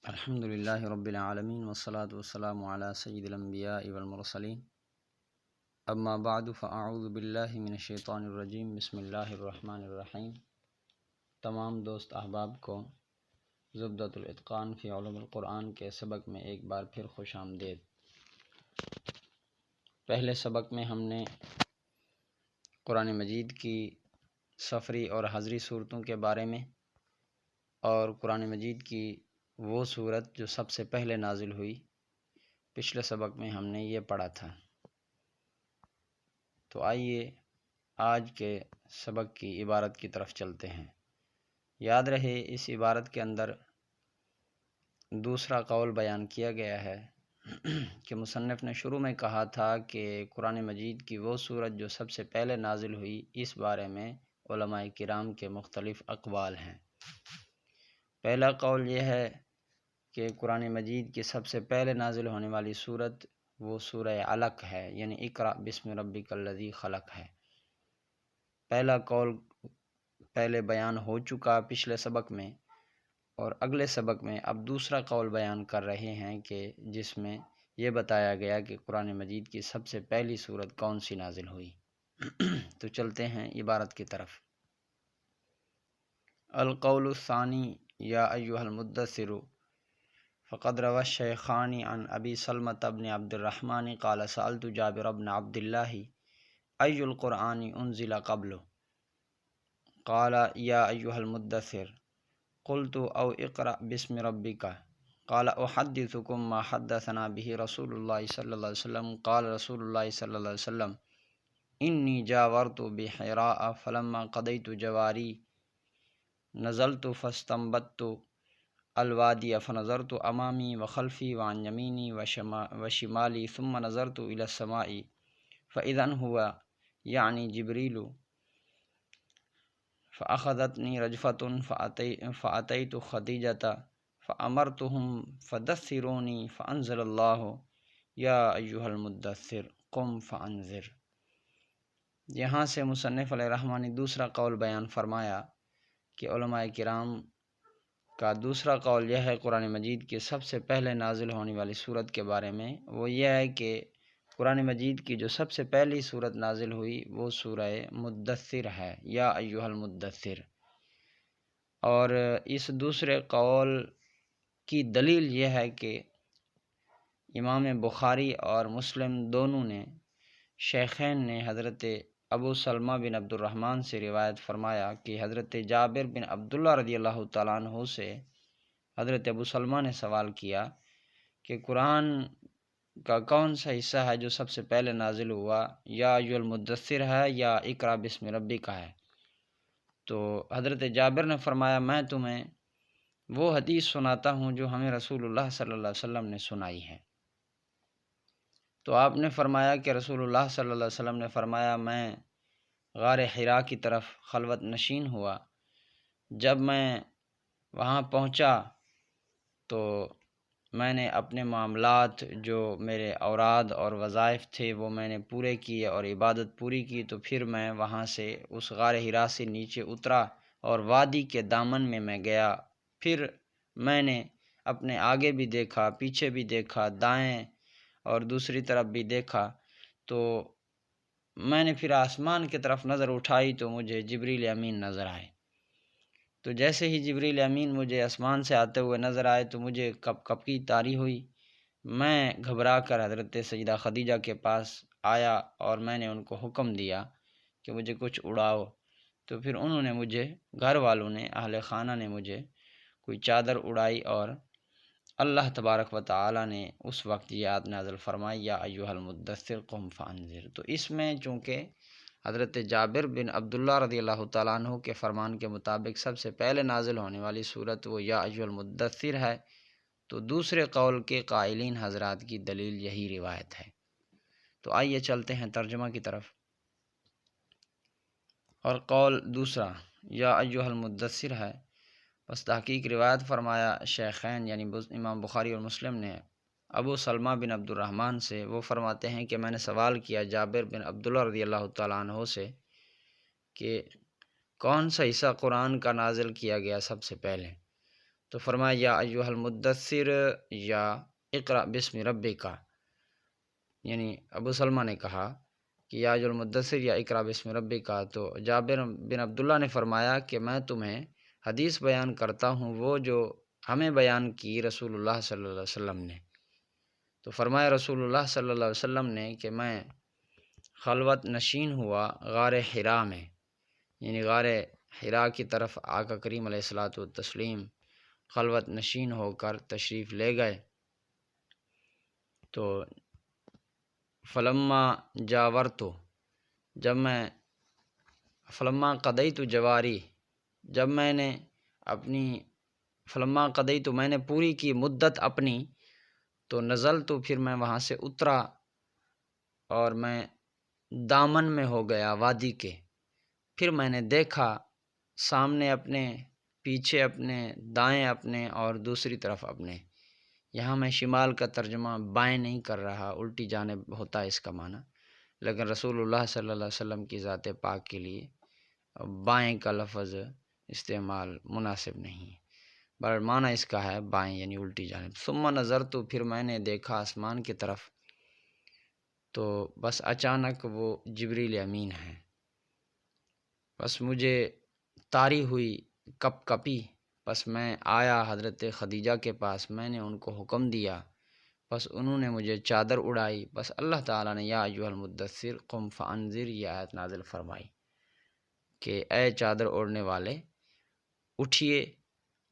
الحمد للہ رب العالمین والصلاة والسلام علی سید الانبیاء والمرسلین اما بعد فاعوذ باللہ من الشیطان الرجیم بسم اللہ الرحمن الرحیم۔ تمام دوست احباب کو زبدۃ الاتقان فی علوم القرآن کے سبق میں ایک بار پھر خوش آمدید۔ پہلے سبق میں ہم نے قرآن مجید کی سفری اور حضری صورتوں کے بارے میں اور قرآن مجید کی وہ صورت جو سب سے پہلے نازل ہوئی، پچھلے سبق میں ہم نے یہ پڑھا تھا۔ تو آئیے آج کے سبق کی عبارت کی طرف چلتے ہیں۔ یاد رہے اس عبارت کے اندر دوسرا قول بیان کیا گیا ہے کہ مصنف نے شروع میں کہا تھا کہ قرآن مجید کی وہ صورت جو سب سے پہلے نازل ہوئی، اس بارے میں علماء کرام کے مختلف اقوال ہیں۔ پہلا قول یہ ہے کہ قرآن مجید کی سب سے پہلے نازل ہونے والی صورت وہ سورہ علق ہے، یعنی اقرأ بسم ربک الذی خلق ہے۔ پہلا قول پہلے بیان ہو چکا پچھلے سبق میں، اور اگلے سبق میں اب دوسرا قول بیان کر رہے ہیں کہ جس میں یہ بتایا گیا کہ قرآن مجید کی سب سے پہلی صورت کون سی نازل ہوئی۔ تو چلتے ہیں عبارت کی طرف۔ القول الثانی یا ایھا المدثر فقد روى الشيخان عن ابی سلمة بن عبد الرحمن قال سألت جابر بن عبد الله أي القرآن انزل قبله قال يا أيها المدثر قلت او اقرأ باسم ربك قال احدثكم ما حدثنا به رسول الله صلى الله عليه وسلم قال رسول الله صلى الله عليه وسلم إني جاورت بحراء فلما قضيت جواري نزلت فاستنبطت الوادی فنظرت امامی وخلفی وعن یمینی وشمالی ثم نظرت الى السماء فاذا هو یعنی جبریل فاخذتنی رجفة فاتیت خدیجة فامرتهم فدثرونی فانزل اللہ یا ایھا المدثر قم فانذر۔ یہاں سے مصنف علیہ الرحمٰن نے دوسرا قول بیان فرمایا کہ علماء کرام کا دوسرا قول یہ ہے قرآن مجید کی سب سے پہلے نازل ہونے والی صورت کے بارے میں، وہ یہ ہے کہ قرآن مجید کی جو سب سے پہلی صورت نازل ہوئی وہ سورہ مدثر ہے، یا ایھا المدثر۔ اور اس دوسرے قول کی دلیل یہ ہے کہ امام بخاری اور مسلم دونوں نے، شیخین نے حضرت ابو سلمہ بن عبد الرحمن سے روایت فرمایا کہ حضرت جابر بن عبداللہ رضی اللہ تعالیٰ عنہ سے حضرت ابو سلمہ نے سوال کیا کہ قرآن کا کون سا حصہ ہے جو سب سے پہلے نازل ہوا، یا ایھا المدثر ہے یا اقرأ بسم ربک ہے؟ تو حضرت جابر نے فرمایا میں تمہیں وہ حدیث سناتا ہوں جو ہمیں رسول اللہ صلی اللہ علیہ وسلم نے سنائی ہے۔ تو آپ نے فرمایا کہ رسول اللہ صلی اللہ علیہ وسلم نے فرمایا میں غار حرا کی طرف خلوت نشین ہوا، جب میں وہاں پہنچا تو میں نے اپنے معاملات جو میرے اوراد اور وظائف تھے وہ میں نے پورے کیے اور عبادت پوری کی، تو پھر میں وہاں سے اس غار حرا سے نیچے اترا اور وادی کے دامن میں گیا۔ پھر میں نے اپنے آگے بھی دیکھا، پیچھے بھی دیکھا، دائیں اور دوسری طرف بھی دیکھا، تو میں نے پھر آسمان کی طرف نظر اٹھائی تو مجھے جبریل امین نظر آئے۔ تو جیسے ہی جبریل امین مجھے آسمان سے آتے ہوئے نظر آئے تو مجھے کپ کی طاری ہوئی۔ میں گھبرا کر حضرت سیدہ خدیجہ کے پاس آیا اور میں نے ان کو حکم دیا کہ مجھے کچھ اڑاؤ۔ تو پھر انہوں نے مجھے، گھر والوں نے، اہل خانہ نے مجھے کوئی چادر اڑائی، اور اللہ تبارک و تعالی نے اس وقت یہ آیت نازل فرمائی یا ایھا المدثر قم فانذر۔ تو اس میں چونکہ حضرت جابر بن عبداللہ رضی اللہ تعالیٰ عنہ کے فرمان کے مطابق سب سے پہلے نازل ہونے والی صورت وہ یا ایھا المدثر ہے، تو دوسرے قول کے قائلین حضرات کی دلیل یہی روایت ہے۔ تو آئیے چلتے ہیں ترجمہ کی طرف۔ اور قول دوسرا یا ایھا المدثر ہے، بس تحقیق روایت فرمایا شیخین یعنی امام بخاری اور مسلم نے ابو سلمہ بن عبد الرحمن سے، وہ فرماتے ہیں کہ میں نے سوال کیا جابر بن عبداللہ رضی اللہ تعالیٰ عنہ سے کہ کون سا حصہ قرآن کا نازل کیا گیا سب سے پہلے؟ تو فرمایا یا ایھا المدثر یا اقرأ بسم ربک، یعنی ابو سلمہ نے کہا کہ یا ایھا المدثر یا اقرأ بسم ربک، تو جابر بن عبداللہ نے فرمایا کہ میں تمہیں حدیث بیان کرتا ہوں وہ جو ہمیں بیان کی رسول اللہ صلی اللہ علیہ وسلم نے۔ تو فرمایا رسول اللہ صلی اللہ علیہ وسلم نے کہ میں خلوت نشین ہوا غار حرا میں، یعنی غار حرا کی طرف آقا کریم علیہ الصلوۃ والتسلیم خلوت نشین ہو کر تشریف لے گئے۔ تو فلما جاورتو، جب میں فلما قضیت جواری، جب میں نے اپنی فلما قضیت میں نے پوری کی مدت اپنی، تو نزل تو پھر میں وہاں سے اترا اور میں دامن میں ہو گیا وادی کے۔ پھر میں نے دیکھا سامنے اپنے، پیچھے اپنے، دائیں اپنے اور دوسری طرف اپنے۔ یہاں میں شمال کا ترجمہ بائیں نہیں کر رہا، الٹی جانب ہوتا ہے اس کا معنی، لیکن رسول اللہ صلی اللہ علیہ وسلم کی ذات پاک کے لیے بائیں کا لفظ استعمال مناسب نہیں، بل معنی اس کا ہے بائیں یعنی الٹی جانب۔ ثم نظرت، پھر میں نے دیکھا آسمان کی طرف، تو بس اچانک وہ جبریل امین ہیں، بس مجھے طاری ہوئی، کپ کپی، بس میں آیا حضرت خدیجہ کے پاس، میں نے ان کو حکم دیا، بس انہوں نے مجھے چادر اڑائی، بس اللہ تعالیٰ نے یا ایھا المدثر قم فانذر یہ آیت نازل فرمائی کہ اے چادر اوڑھنے والے اٹھیے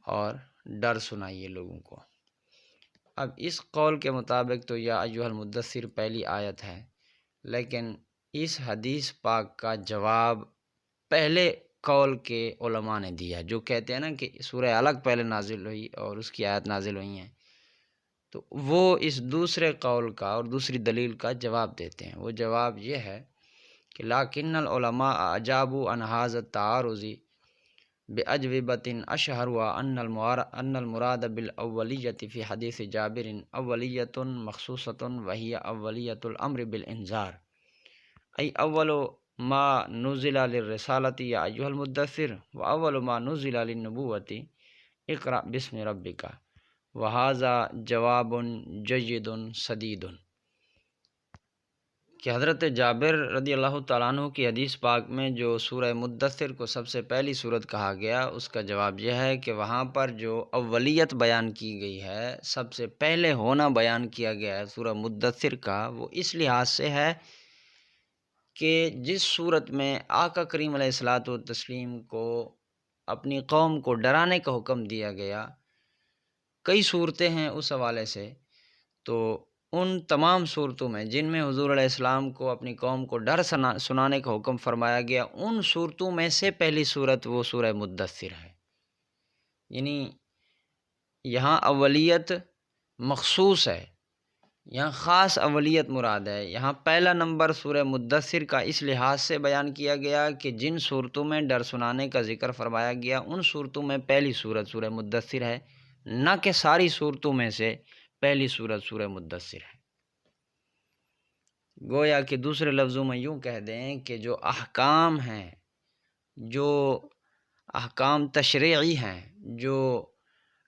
اور ڈر سنائیے لوگوں کو۔ اب اس قول کے مطابق تو یا ایھا المدثر پہلی آیت ہے، لیکن اس حدیث پاک کا جواب پہلے قول کے علماء نے دیا، جو کہتے ہیں نا کہ سورہ الگ پہلے نازل ہوئی اور اس کی آیت نازل ہوئی ہیں، تو وہ اس دوسرے قول کا اور دوسری دلیل کا جواب دیتے ہیں۔ وہ جواب یہ ہے کہ لَكِنَّ الْعُلَمَاءَ أَجَابُوا عَنْ هَذَا التَّعَارُضِ بِأَجْوِبَةٍ أَشْهَرُهَا أَنَّ الْمُرَادَ بِالْأَوَّلِيَّةِ فِي حديث جابر أولية مخصوصة وهي أولية الأمر بالإنذار، أي أول ما نزل للرسالة يا أيها المدثر، وأول ما نزل للنبوة اقرأ باسم ربك، وهذا جواب جيد سديد۔ کہ حضرت جابر رضی اللہ تعالیٰ عنہ کی حدیث پاک میں جو سورہ مدثر کو سب سے پہلی سورت کہا گیا، اس کا جواب یہ ہے کہ وہاں پر جو اولیت بیان کی گئی ہے، سب سے پہلے ہونا بیان کیا گیا ہے سورہ مدثر کا، وہ اس لحاظ سے ہے کہ جس صورت میں آقا کریم علیہ الصلوۃ والتسلیم کو اپنی قوم کو ڈرانے کا حکم دیا گیا، کئی صورتیں ہیں اس حوالے سے، تو ان تمام صورتوں میں جن میں حضور علیہ السلام کو اپنی قوم کو ڈر سنانے کا حکم فرمایا گیا، ان صورتوں میں سے پہلی صورت وہ سورہ مدثر ہے۔ یعنی یہاں اولیت مخصوص ہے، یہاں خاص اولیت مراد ہے۔ یہاں پہلا نمبر سورہ مدثر کا اس لحاظ سے بیان کیا گیا کہ جن صورتوں میں ڈر سنانے کا ذکر فرمایا گیا، ان صورتوں میں پہلی صورت سورہ مدثر ہے، نہ کہ ساری صورتوں میں سے پہلی صورت سورہ مدثر ہے۔ گویا کہ دوسرے لفظوں میں یوں کہہ دیں کہ جو احکام ہیں، جو احکام تشریعی ہیں، جو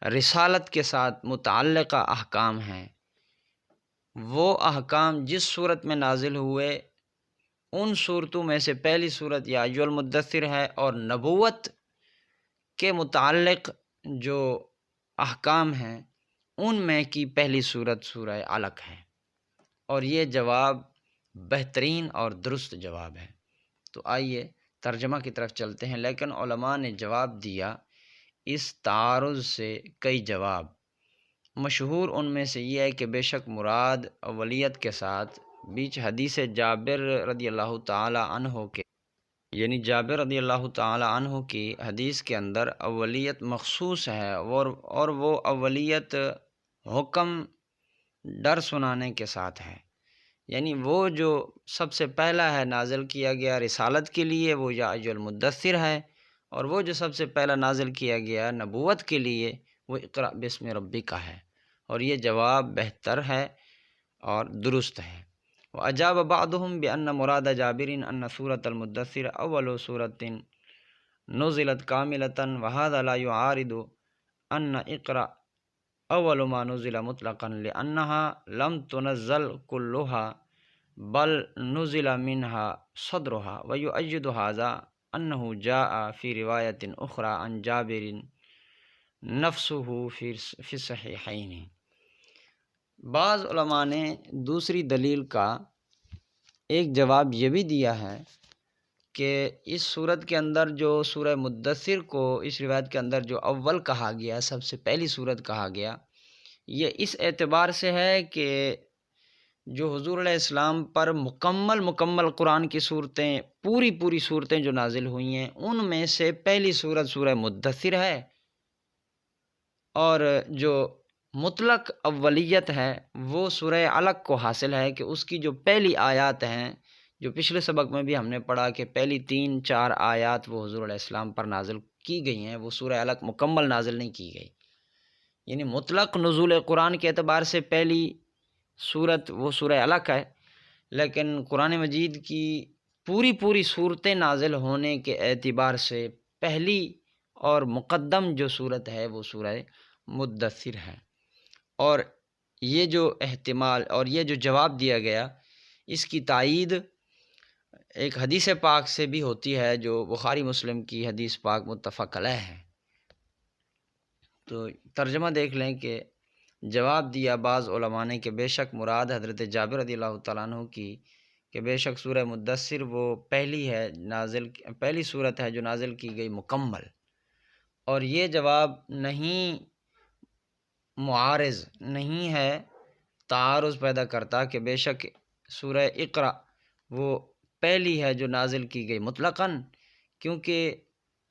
رسالت کے ساتھ متعلقہ احکام ہیں، وہ احکام جس صورت میں نازل ہوئے، ان صورتوں میں سے پہلی صورت یا ایھا المدثر ہے، اور نبوت کے متعلق جو احکام ہیں ان میں کی پہلی صورت سورہ علق ہے، اور یہ جواب بہترین اور درست جواب ہے۔ تو آئیے ترجمہ کی طرف چلتے ہیں۔ لیکن علماء نے جواب دیا اس تعارض سے کئی جواب، مشہور ان میں سے یہ ہے کہ بے شک مراد اولیت کے ساتھ بیچ حدیث جابر رضی اللہ تعالی عنہ کے، یعنی جابر رضی اللہ تعالی عنہ کی حدیث کے اندر اولیت مخصوص ہے، اور وہ اولیت حکم ڈر سنانے کے ساتھ ہے، یعنی وہ جو سب سے پہلا ہے نازل کیا گیا رسالت کے لیے وہ یا ایھا المدثر ہے، اور وہ جو سب سے پہلا نازل کیا گیا نبوت کے لیے وہ اقرأ بسم ربک ہے، اور یہ جواب بہتر ہے اور درست ہے۔ وَأَجَابَ بَعْضُهُمْ بِأَنَّ مُرَادَ جَابِرٍ أَنَّ سُورَةَ الْمُدَّثِّرِ أَوَّلُ سُورَةٍ نُزِلَتْ كَامِلَةً وَهَذَا لَا يُعَارِضُ ان اقرا اول ما نزل مطلقا لانها لم تنزل كلها بل نزل منها صدرها ويؤيد هذا انه جاء في رواية اخرى عن جابر نفسه في الصحیحین۔ بعض علماء نے دوسری دلیل کا ایک جواب یہ بھی دیا ہے کہ اس صورت کے اندر جو سورہ مدثر کو اس روایت کے اندر جو اول کہا گیا، سب سے پہلی صورت کہا گیا، یہ اس اعتبار سے ہے کہ جو حضور علیہ السلام پر مکمل قرآن کی صورتیں، پوری صورتیں جو نازل ہوئی ہیں، ان میں سے پہلی صورت سورہ مدثر ہے، اور جو مطلق اولیت ہے وہ سورہ علق کو حاصل ہے کہ اس کی جو پہلی آیات ہیں، جو پچھلے سبق میں بھی ہم نے پڑھا کہ پہلی 3-4 آیات وہ حضور علیہ السلام پر نازل کی گئی ہیں، وہ سورہ علق مکمل نازل نہیں کی گئی، یعنی مطلق نزول قرآن کے اعتبار سے پہلی صورت وہ سورہ علق ہے، لیکن قرآن مجید کی پوری صورتیں نازل ہونے کے اعتبار سے پہلی اور مقدم جو صورت ہے وہ سورہ مدثر ہے۔ اور یہ جو احتمال اور یہ جو جواب دیا گیا، اس کی تائید ایک حدیث پاک سے بھی ہوتی ہے جو بخاری مسلم کی حدیث پاک متفق علیہ ہے۔ تو ترجمہ دیکھ لیں کہ جواب دیا بعض علماء نے کہ بے شک مراد حضرت جابر رضی اللہ تعالیٰ عنہ کی کہ بے شک سورہ مدثر وہ پہلی صورت ہے جو نازل کی گئی مکمل، اور یہ جواب نہیں معارض نہیں ہے، تعارض پیدا کرتا کہ بے شک سورہ اقرا وہ پہلی ہے جو نازل کی گئی مطلقاً، کیونکہ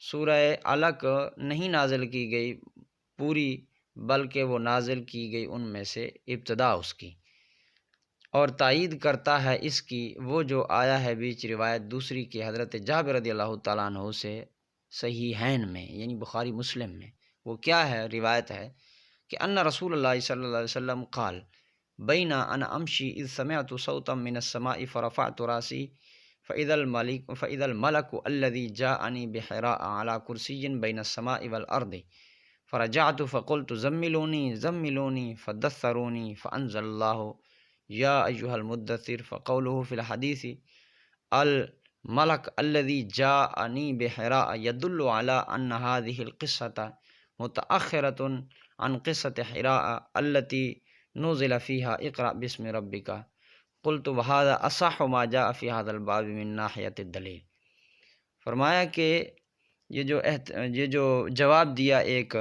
سورہ علق نہیں نازل کی گئی پوری، بلکہ وہ نازل کی گئی ان میں سے ابتدا اس کی، اور تائید کرتا ہے اس کی وہ جو آیا ہے بیچ روایت دوسری کی حضرت جابر رضی اللہ تعالیٰ عنہ سے صحیحین میں، یعنی بخاری مسلم میں۔ وہ کیا ہے؟ روایت ہے کہ ان رسول اللہ صلی اللہ علیہ وسلم قال بین انا امشی اذ سمعت صوتا من السماء فرفعت راسي فاذا الملك الذي جاءني بحراء على كرسي بين السماء والارض فرجعت فقلت زملوني فدثروني فانزل الله يا ايها المدثر فقوله في الحديث الملك الذي جاءني بحراء يدل على ان هذه القصة متأخرة عن قصة حراء التي نزل فيها اقرأ باسم ربك قلت وهذا اصح ما جاء في هذا الباب من ناحية الدلیل۔ فرمایا کہ یہ جو جواب دیا ایک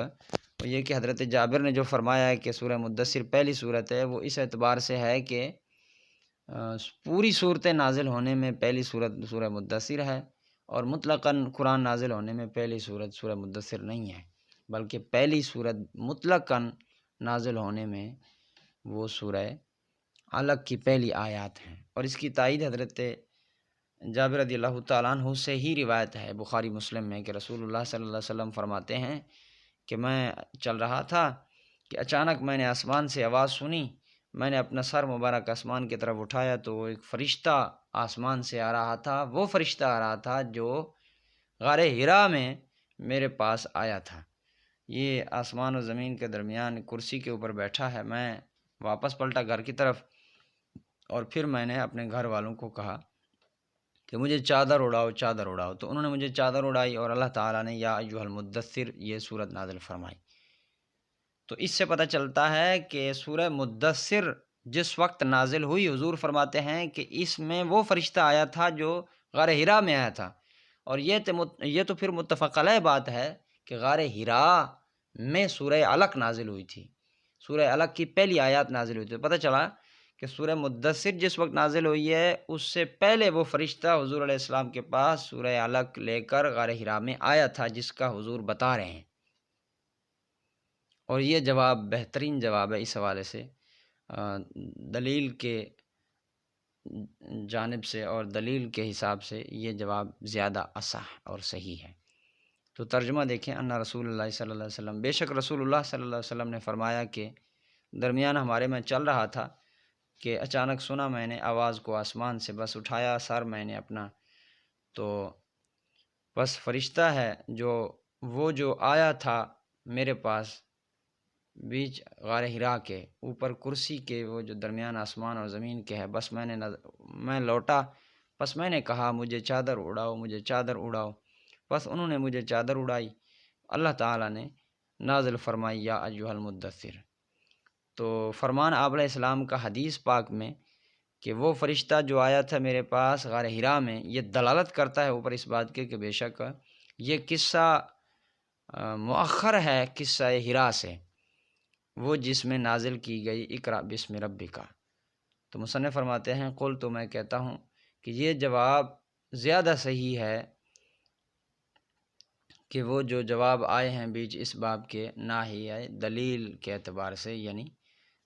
یہ کہ حضرت جابر نے جو فرمایا ہے کہ سورہ مدثر پہلی صورت ہے، وہ اس اعتبار سے ہے کہ پوری صورتیں نازل ہونے میں پہلی صورت سورہ مدثر ہے، اور مطلقاً قرآن نازل ہونے میں پہلی صورت سورہ مدثر نہیں ہے، بلکہ پہلی صورت مطلقاً نازل ہونے میں وہ سورہ علق کی پہلی آیات ہیں۔ اور اس کی تائید حضرت جابر رضی اللہ تعالیٰ عنہ سے ہی روایت ہے بخاری مسلم میں کہ رسول اللہ صلی اللہ علیہ وسلم فرماتے ہیں کہ میں چل رہا تھا کہ اچانک میں نے آسمان سے آواز سنی، میں نے اپنا سر مبارک آسمان کی طرف اٹھایا تو وہ ایک فرشتہ آسمان سے آ رہا تھا، وہ فرشتہ آ رہا تھا جو غار حرا میں میرے پاس آیا تھا، یہ آسمان و زمین کے درمیان کرسی کے اوپر بیٹھا ہے۔ میں واپس پلٹا گھر کی طرف، اور پھر میں نے اپنے گھر والوں کو کہا کہ مجھے چادر اڑاؤ، تو انہوں نے مجھے چادر اڑائی، اور اللہ تعالیٰ نے یا ایھا المدثر یہ صورت نازل فرمائی۔ تو اس سے پتہ چلتا ہے کہ سورہ مدثر جس وقت نازل ہوئی، حضور فرماتے ہیں کہ اس میں وہ فرشتہ آیا تھا جو غار حرا میں آیا تھا، اور یہ تو پھر متفق علیہ بات ہے کہ غار حرا میں سورہ علق نازل ہوئی تھی، سورہ علق کی پہلی آیات نازل ہوئی تھی۔ پتہ چلا کہ سورہ مدثر جس وقت نازل ہوئی ہے اس سے پہلے وہ فرشتہ حضور علیہ السلام کے پاس سورہ علق لے کر غار حرا میں آیا تھا، جس کا حضور بتا رہے ہیں۔ اور یہ جواب بہترین جواب ہے، اس حوالے سے دلیل کے جانب سے اور دلیل کے حساب سے یہ جواب زیادہ اصح اور صحیح ہے۔ تو ترجمہ دیکھیں، ان رسول اللہ صلی اللہ علیہ وسلم، بے شک رسول اللہ صلی اللہ علیہ وسلم نے فرمایا کہ درمیان ہمارے میں چل رہا تھا کہ اچانک سنا میں نے آواز کو آسمان سے، بس اٹھایا سر میں نے اپنا، تو بس فرشتہ ہے جو آیا تھا میرے پاس بیچ غار حرا کے اوپر کرسی کے، وہ جو درمیان آسمان اور زمین کے ہے، بس میں لوٹا، بس میں نے کہا مجھے چادر اڑاؤ، مجھے چادر اڑاؤ، بس انہوں نے مجھے چادر اڑائی۔ اللہ تعالیٰ نے نازل فرمائی یا ایھا المدثر۔ تو فرمان آپ علیہ السلام کا حدیث پاک میں کہ وہ فرشتہ جو آیا تھا میرے پاس غار حرا میں، یہ دلالت کرتا ہے اوپر اس بات کے کہ بے شک یہ قصہ مؤخر ہے قصہ حرا سے، وہ جس میں نازل کی گئی اقرأ بسم ربک۔ تو مصنف فرماتے ہیں قل، تو میں کہتا ہوں کہ یہ جواب زیادہ صحیح ہے کہ وہ جو جواب آئے ہیں بیچ اس باب کے، نہ ہی ہے دلیل کے اعتبار سے، یعنی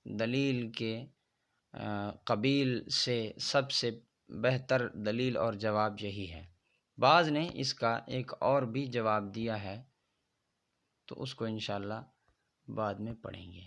دلیل کے قبیل سے سب سے بہتر دلیل اور جواب یہی ہے۔ بعض نے اس کا ایک اور بھی جواب دیا ہے، تو اس کو انشاءاللہ بعد میں پڑھیں گے۔